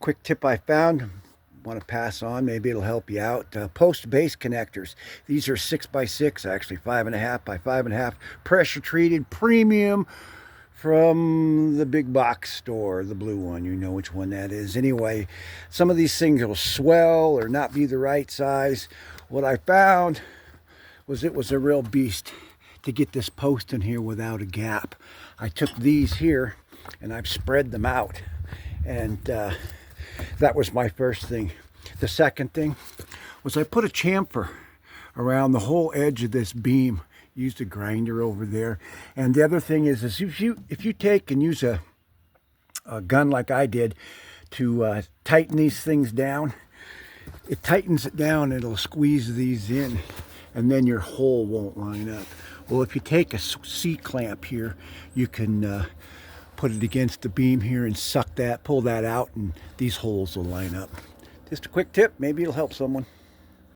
quick tip I found, want to pass on, maybe it'll help you out. Post base connectors. These are 6x6, actually 5.5 by 5.5, pressure treated, premium, from the big box store, the blue one. You know which one that is. Anyway, some of these things will swell or not be the right size. What I found was it was a real beast to get this post in here without a gap. I took these here and I've spread them out, and that was my first thing. The second thing was I put a chamfer around the whole edge of this beam. Used a grinder over there. And the other thing is if you take and use a gun like I did to tighten these things down, it tightens it down, it'll squeeze these in, and then your hole won't line up. Well, if you take a C-clamp here, you can put it against the beam here and suck that, pull that out, and these holes will line up. Just a quick tip, maybe it'll help someone.